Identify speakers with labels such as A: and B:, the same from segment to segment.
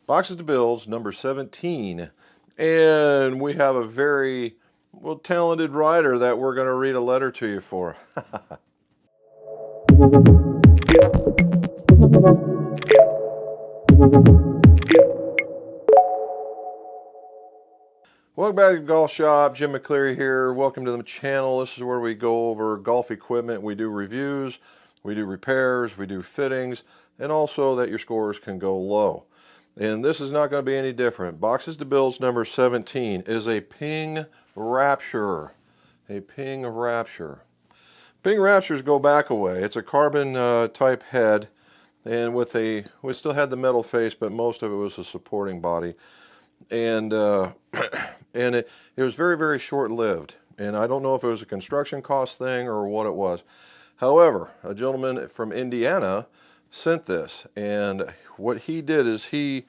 A: Boxes to Builds number 17, and we have a very talented writer that we're going to read a letter to you for. Welcome back to the Golf Shop. Jim McCleary here. Welcome to the channel. This is where we go over golf equipment. We do reviews, we do repairs, we do fittings, and also that your scores can go low. And this is not going to be any different. Boxes to Builds number 17 is a Ping Rapture. A Ping Rapture. Ping Raptures go back a way. It's a carbon type head, and we still had the metal face, but most of it was a supporting body. And and it was very, very short-lived. And I don't know if it was a construction cost thing or what it was. However, a gentleman from Indiana sent this, and what he did is he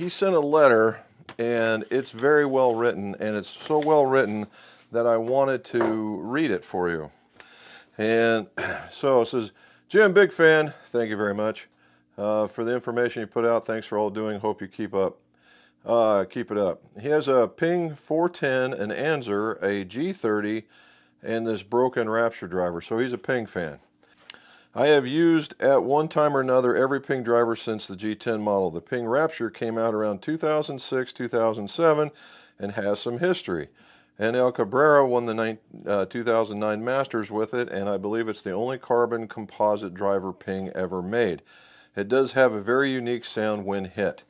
A: sent a letter, and it's very well written, and it's so well written that I wanted to read it for you. And so it says, Jim, big fan, thank you very much for the information you put out. Thanks for all doing. Hope you keep up. Keep it up. He has a Ping 410, an Anser, a G30, and this broken Rapture driver. So he's a Ping fan. I have used at one time or another every Ping driver since the G10 model. The Ping Rapture came out around 2006, 2007, and has some history. And El Cabrera won the 2009 Masters with it, and I believe it's the only carbon composite driver Ping ever made. It does have a very unique sound when hit.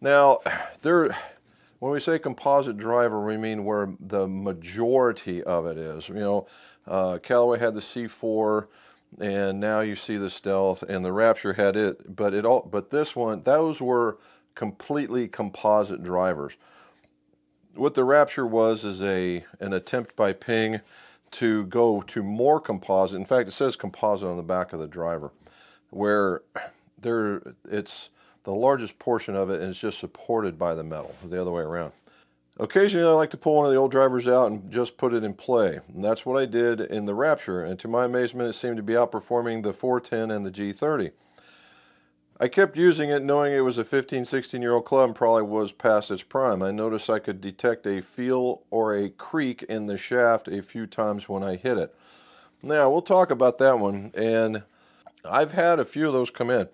A: Now, when we say composite driver, we mean where the majority of it is. You know, Callaway had the C4, and now you see the Stealth, and the Rapture had it. But this one, those were completely composite drivers. What the Rapture was is an attempt by Ping to go to more composite. In fact, it says composite on the back of the driver, where it's the largest portion of it is just supported by the metal, the other way around. Occasionally I like to pull one of the old drivers out and just put it in play. And that's what I did in the Rapture, and to my amazement it seemed to be outperforming the 410 and the G30. I kept using it knowing it was a 15-16-year-old club and probably was past its prime. I noticed I could detect a feel or a creak in the shaft a few times when I hit it. Now we'll talk about that one, and I've had a few of those come in.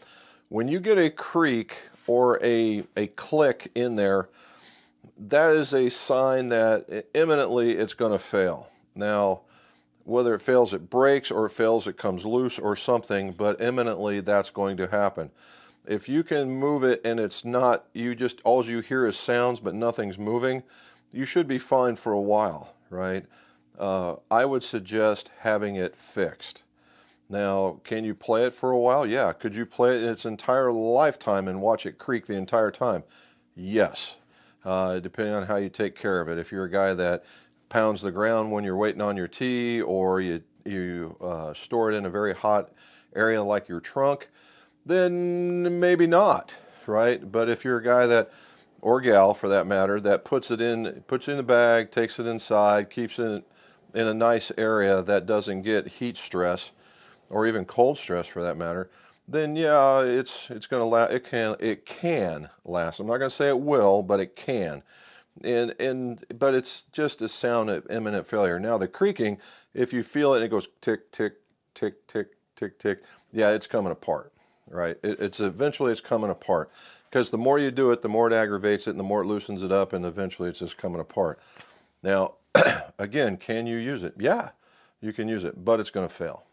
A: When you get a creak or a click in there, that is a sign that imminently it's going to fail. Now, whether it fails it breaks or it fails it comes loose or something, but imminently that's going to happen. If you can move it and it's not, all you hear is sounds but nothing's moving, you should be fine for a while, right? I would suggest having it fixed. Now, can you play it for a while? Yeah. Could you play it in its entire lifetime and watch it creak the entire time? Yes. Depending on how you take care of it. If you're a guy that pounds the ground when you're waiting on your tee, or you store it in a very hot area like your trunk, then maybe not, right? But if you're a guy that, or gal for that matter, that puts it in the bag, takes it inside, keeps it in a nice area that doesn't get heat stress, or even cold stress for that matter, then yeah, it's going to last. It can last. I'm not going to say it will, but it can. But it's just a sound of imminent failure. Now the creaking, if you feel it and it goes tick tick tick tick tick tick, yeah, it's coming apart, right? Eventually it's coming apart, because the more you do it, the more it aggravates it, and the more it loosens it up, and eventually it's just coming apart. Now, again, can you use it? Yeah, you can use it, but it's going to fail.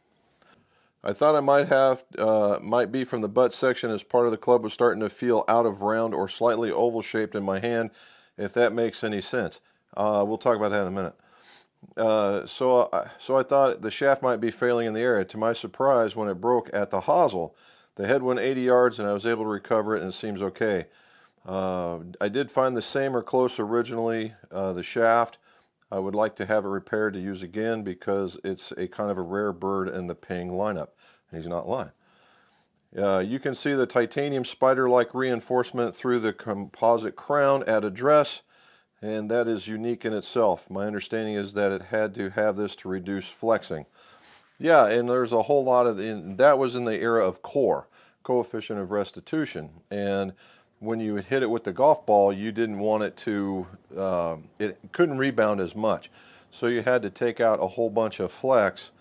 A: I thought I might be from the butt section, as part of the club was starting to feel out of round or slightly oval shaped in my hand, if that makes any sense. We'll talk about that in a minute. So I thought the shaft might be failing in the area. To my surprise, when it broke at the hosel, the head went 80 yards and I was able to recover it, and it seems okay. I did find the same or close originally, the shaft. I would like to have it repaired to use again, because it's a kind of a rare bird in the Ping lineup. He's not lying. You can see the titanium spider-like reinforcement through the composite crown at address, and that is unique in itself. My understanding is that it had to have this to reduce flexing. Yeah, and there's a whole lot of, that was in the era of core, coefficient of restitution, and when you hit it with the golf ball, you didn't want it to, it couldn't rebound as much. So you had to take out a whole bunch of flex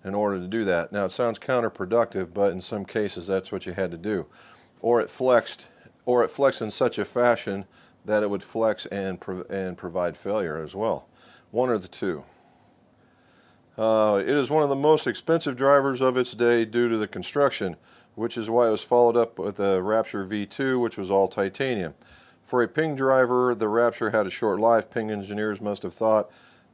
A: in order to do that. Now it sounds counterproductive, but in some cases that's what you had to do. Or it flexed in such a fashion that it would flex and provide failure as well. One or the two. It is one of the most expensive drivers of its day due to the construction, which is why it was followed up with the Rapture V2, which was all titanium. For a Ping driver, the Rapture had a short life. Ping engineers must have thought,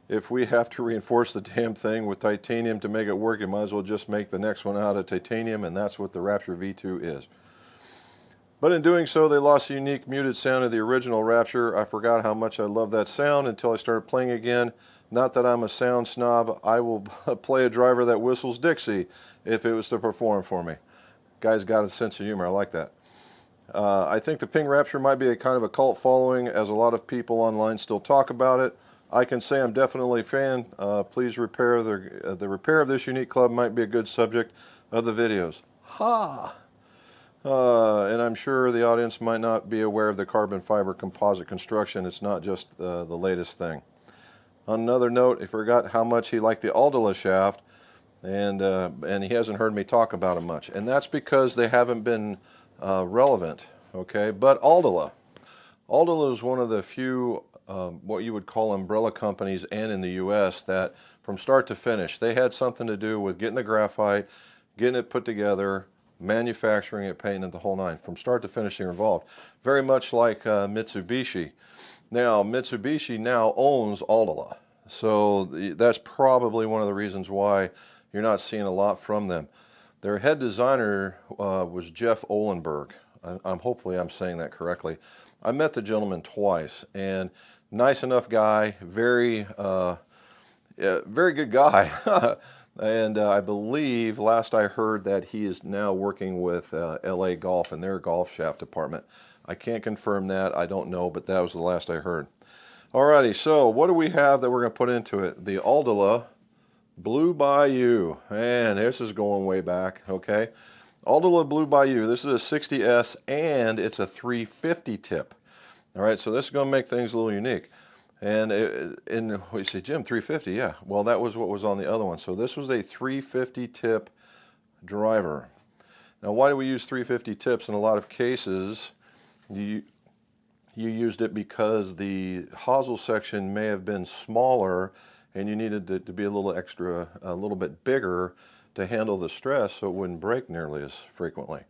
A: if we have to reinforce the damn thing with titanium to make it work, you might as well just make the next one out of titanium, and that's what the Rapture V2 is. But in doing so, they lost the unique muted sound of the original Rapture. I forgot how much I love that sound until I started playing again. Not that I'm a sound snob, I will play a driver that whistles Dixie if it was to perform for me. Guy's got a sense of humor, I like that. I think the Ping Rapture might be a kind of a cult following, as a lot of people online still talk about it. I can say I'm definitely a fan. Please repair the repair of this unique club might be a good subject of the videos. Ha! And I'm sure the audience might not be aware of the carbon fiber composite construction. It's not just the latest thing. On another note, I forgot how much he liked the ALDILA shaft, and he hasn't heard me talk about them much. And that's because they haven't been relevant, okay? But ALDILA is one of the few what you would call umbrella companies, and in the U.S., that from start to finish, they had something to do with getting the graphite, getting it put together, manufacturing it, painting it, the whole nine. From start to finish, they're involved. Very much like Mitsubishi. Now, Mitsubishi now owns ALDILA, so that's probably one of the reasons why you're not seeing a lot from them. Their head designer was Jeff Ohlenberg. Hopefully I'm saying that correctly. I met the gentleman twice, and nice enough guy, very good guy. And I believe, last I heard, that he is now working with LA Golf in their golf shaft department. I can't confirm that, I don't know, but that was the last I heard. Alrighty, so what do we have that we're going to put into it? The ALDILA Blue Bayou. Man, this is going way back, okay? ALDILA Blue Bayou, this is a 60S, and it's a 350 tip. Alright, so this is going to make things a little unique. And you say, Jim, 350, yeah. Well, that was what was on the other one. So this was a 350 tip driver. Now, why do we use 350 tips? In a lot of cases, you used it because the hosel section may have been smaller, and you needed to be a little bit bigger to handle the stress, so it wouldn't break nearly as frequently.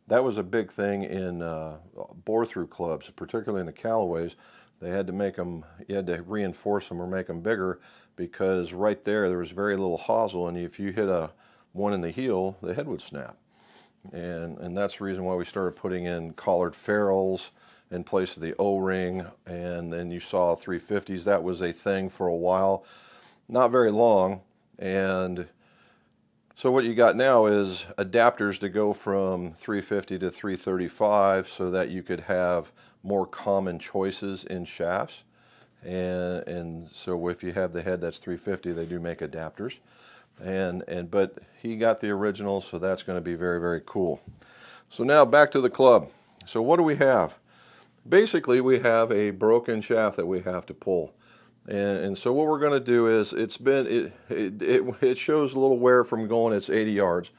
A: That was a big thing in bore-through clubs, particularly in the Callaways. They had to make them, you had to reinforce them or make them bigger, because right there was very little hosel, and if you hit one in the heel, the head would snap. And that's the reason why we started putting in collared ferrules in place of the O-ring, and then you saw 350s. That was a thing for a while, not very long. And so what you got now is adapters to go from 350 to 335 so that you could have more common choices in shafts. And so if you have the head that's 350, they do make adapters. But he got the original, so that's going to be very, very cool. So now back to the club. So what do we have? Basically, we have a broken shaft that we have to pull. And so what we're going to do is, it shows a little wear from going, it's 80 yards.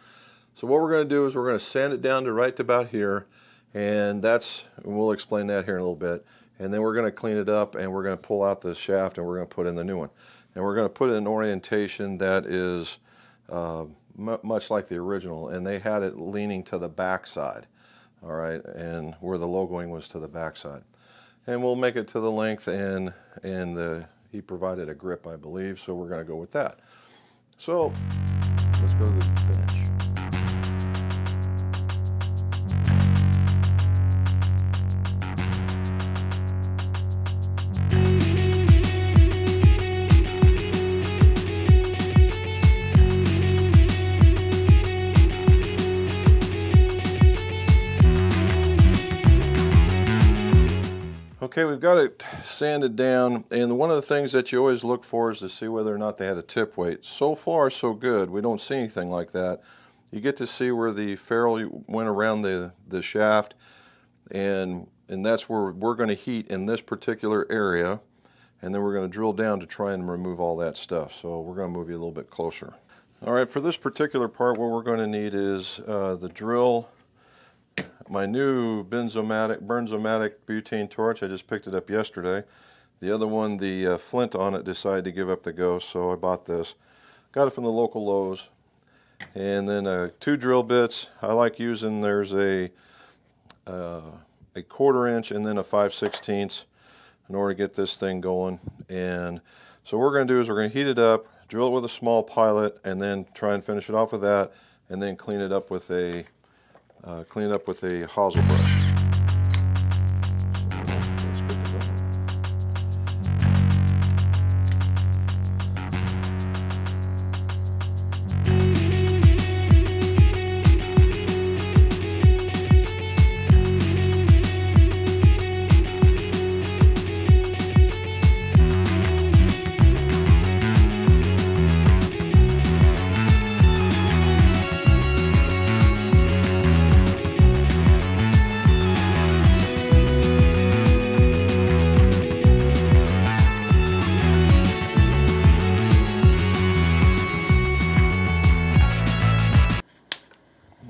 A: So what we're going to do is we're going to sand it down to right about here, and we'll explain that here in a little bit. And then we're going to clean it up, and we're going to pull out the shaft, and we're going to put in the new one. And we're going to put it in an orientation that is much like the original, and they had it leaning to the back side, all right, and where the logoing was to the back side. And we'll make it to the length, and he provided a grip, I believe, so we're going to go with that. So let's go to the finish. Okay, we've got it sanded down, and one of the things that you always look for is to see whether or not they had a tip weight. So far, so good. We don't see anything like that. You get to see where the ferrule went around the shaft, and and that's where we're going to heat in this particular area, and then we're going to drill down to try and remove all that stuff. So we're going to move you a little bit closer. All right, for this particular part, what we're going to need is the drill, my new Bernzomatic butane torch. I just picked it up yesterday. The other one, the flint on it decided to give up the ghost, so I bought this. Got it from the local Lowe's. And then 2 drill bits. I like using, there's a 1/4 inch and then a 5/16 in order to get this thing going. And so what we're going to do is we're going to heat it up, drill it with a small pilot, and then try and finish it off with that, and then clean it up with a hosel brush.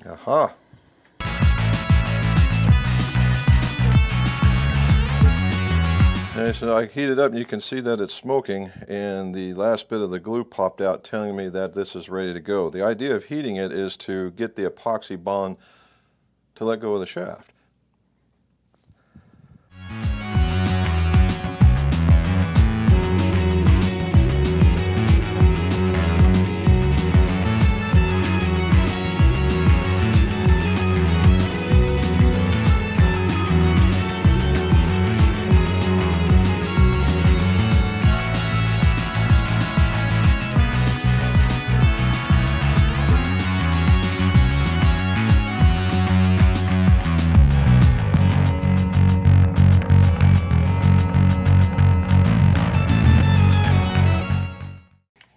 A: Aha! And so I heat it up and you can see that it's smoking, and the last bit of the glue popped out telling me that this is ready to go. The idea of heating it is to get the epoxy bond to let go of the shaft.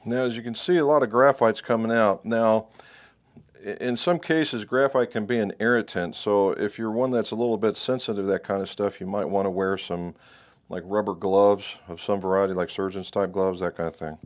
A: Now, as you can see, a lot of graphite's coming out. Now, in some cases, graphite can be an irritant, so if you're one that's a little bit sensitive to that kind of stuff, you might want to wear some like rubber gloves of some variety, like surgeon's type gloves, that kind of thing.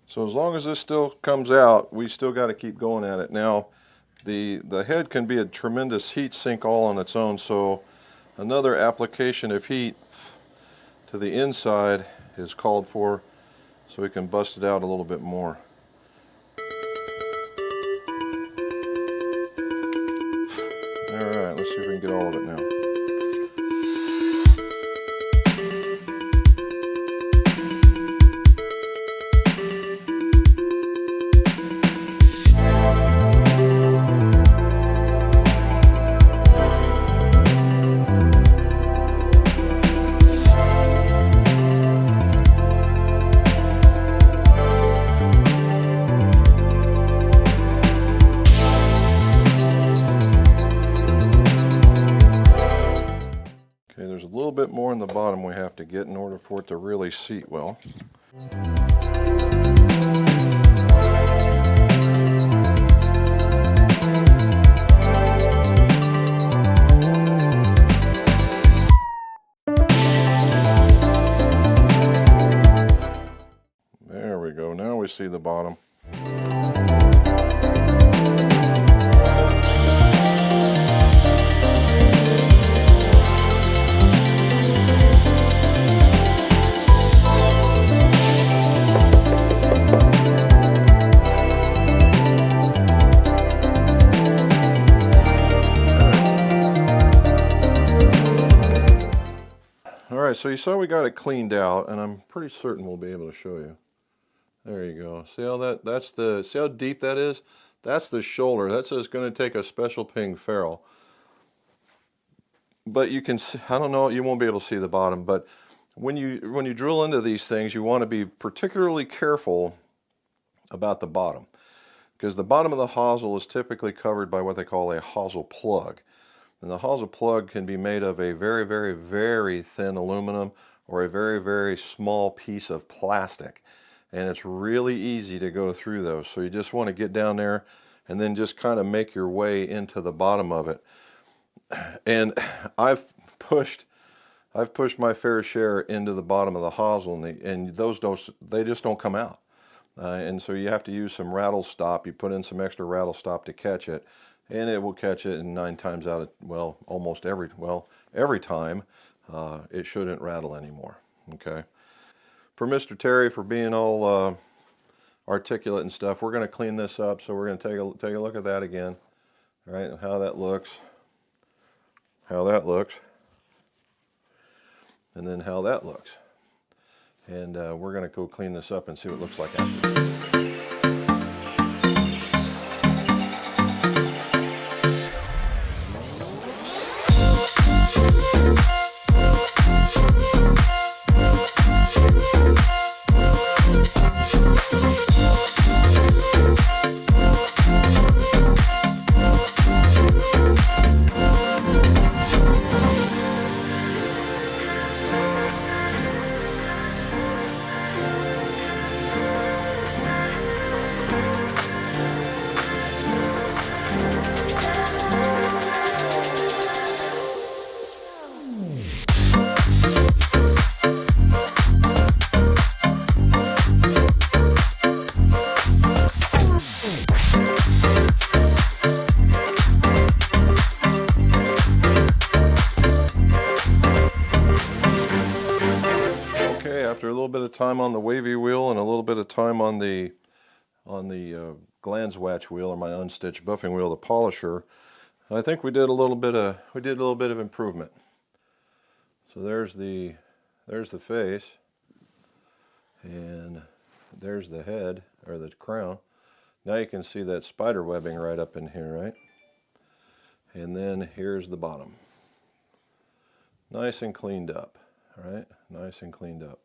A: So as long as this still comes out, we still got to keep going at it. Now, the head can be a tremendous heat sink all on its own, so another application of heat to the inside is called for, so we can bust it out a little bit more. Alright, let's see if we can get all of it now. There's a little bit more in the bottom we have to get in order for it to really seat well. There we go. Now we see the bottom. so you saw we got it cleaned out, and I'm pretty certain we'll be able to show you. There you go. See how see how deep that is? That's the shoulder. That's just going to take a special ping ferrule. But you can see, I don't know, you won't be able to see the bottom, but when you drill into these things, you want to be particularly careful about the bottom, because the bottom of the hosel is typically covered by what they call a hosel plug. And the hosel plug can be made of a very, very, very thin aluminum or a very, very small piece of plastic. And it's really easy to go through those. So you just want to get down there and then just kind of make your way into the bottom of it. And I've pushed my fair share into the bottom of the hosel, and those they just don't come out. And so you have to use some rattle stop. You put in some extra rattle stop to catch it, and it will catch it. And 9 times out of, well, almost every time, it shouldn't rattle anymore. Okay. For Mr. Terry, for being all articulate and stuff, we're going to clean this up. So we're going to take a look at that again. All right, and how that looks, and then how that looks. And we're going to go clean this up and see what it looks like after. After a little bit of time on the wavy wheel and a little bit of time on the Glanzwatch wheel, or my unstitched buffing wheel, the polisher, I think we did a little bit of improvement. So there's the face, and there's the head, or the crown. Now you can see that spider webbing right up in here, right? And then here's the bottom. Nice and cleaned up, all right? Nice and cleaned up.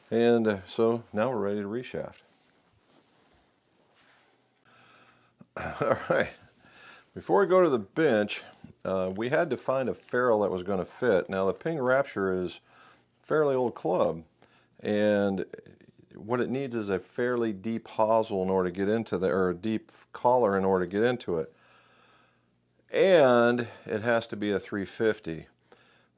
A: And so now we're ready to reshaft. All right. Before we go to the bench, we had to find a ferrule that was going to fit. Now the Ping Rapture is a fairly old club, and what it needs is a fairly deep hosel in order to get into or a deep collar in order to get into it. And it has to be a 350.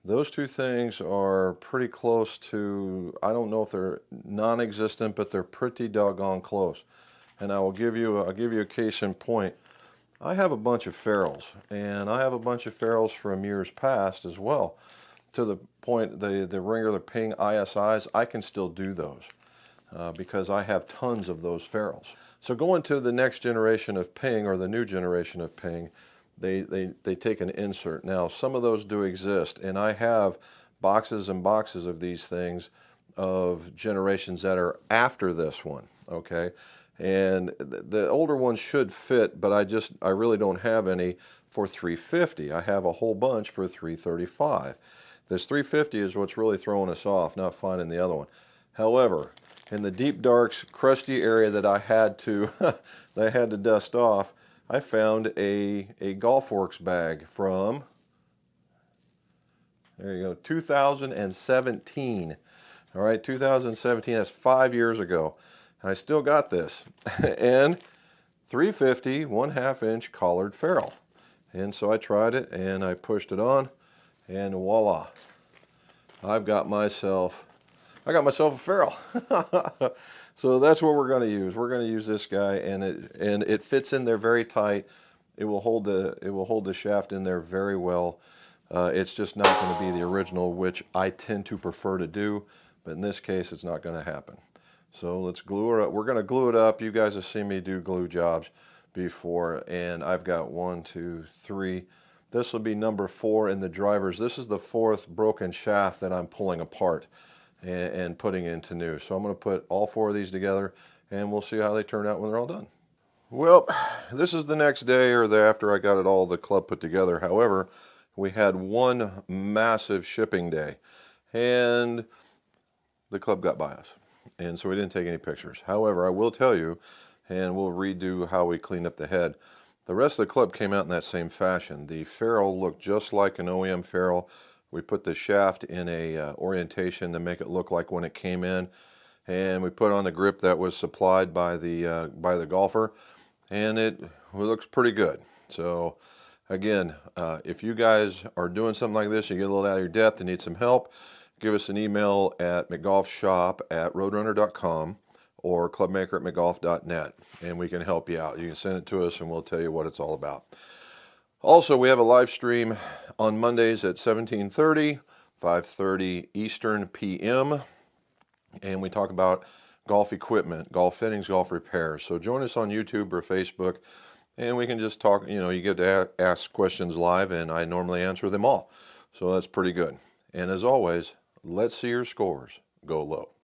A: Those two things are pretty close to, I don't know if they're non-existent, but they're pretty doggone close. And I'll give you a case in point. I have a bunch of ferrules, and I have a bunch of ferrules from years past as well. To the point, the regular Ping ISIs, I can still do those because I have tons of those ferrules. So going to the next generation of Ping, or the new generation of Ping, they take an insert. Now some of those do exist, and I have boxes and boxes of these things of generations that are after this one, okay? And the older ones should fit, but I really don't have any for 350. I have a whole bunch for 335. This 350 is what's really throwing us off, not finding the other one. However, in the deep darks, crusty area that I had to dust off, I found a Golf Works bag from, there you go, 2017. All right, 2017, that's 5 years ago. I still got this. And 350, 1/2 inch collared ferrule. And so I tried it and I pushed it on, and voila. I got myself a ferrule. So that's what we're going to use. We're going to use this guy, and it fits in there very tight. It will hold the shaft in there very well. It's just not going to be the original, which I tend to prefer to do, but in this case it's not going to happen. So let's glue her up. We're going to glue it up. You guys have seen me do glue jobs before, and I've got 1, 2, 3 This will be number 4 in the drivers. This is the 4th broken shaft that I'm pulling apart and putting into new. So I'm going to put all 4 of these together and we'll see how they turn out when they're all done. Well, this is the next day or after I got it all, the club put together. However, we had one massive shipping day and the club got by us. And so we didn't take any pictures. However, I will tell you, and we'll redo how we cleaned up the head. The rest of the club came out in that same fashion. The ferrule looked just like an OEM ferrule. We put the shaft in a orientation to make it look like when it came in, and we put on the grip that was supplied by the golfer, and it looks pretty good. So again, if you guys are doing something like this, you get a little out of your depth and need some help, give us an email at mcgolfshop@roadrunner.com or clubmaker@mcgolf.net, and we can help you out. You can send it to us and we'll tell you what it's all about. Also, we have a live stream on Mondays at 17:30, 5:30 Eastern PM, and we talk about golf equipment, golf fittings, golf repairs. So join us on YouTube or Facebook, and we can just talk. You know, you get to ask questions live, and I normally answer them all. So that's pretty good. And as always, let's see your scores go low.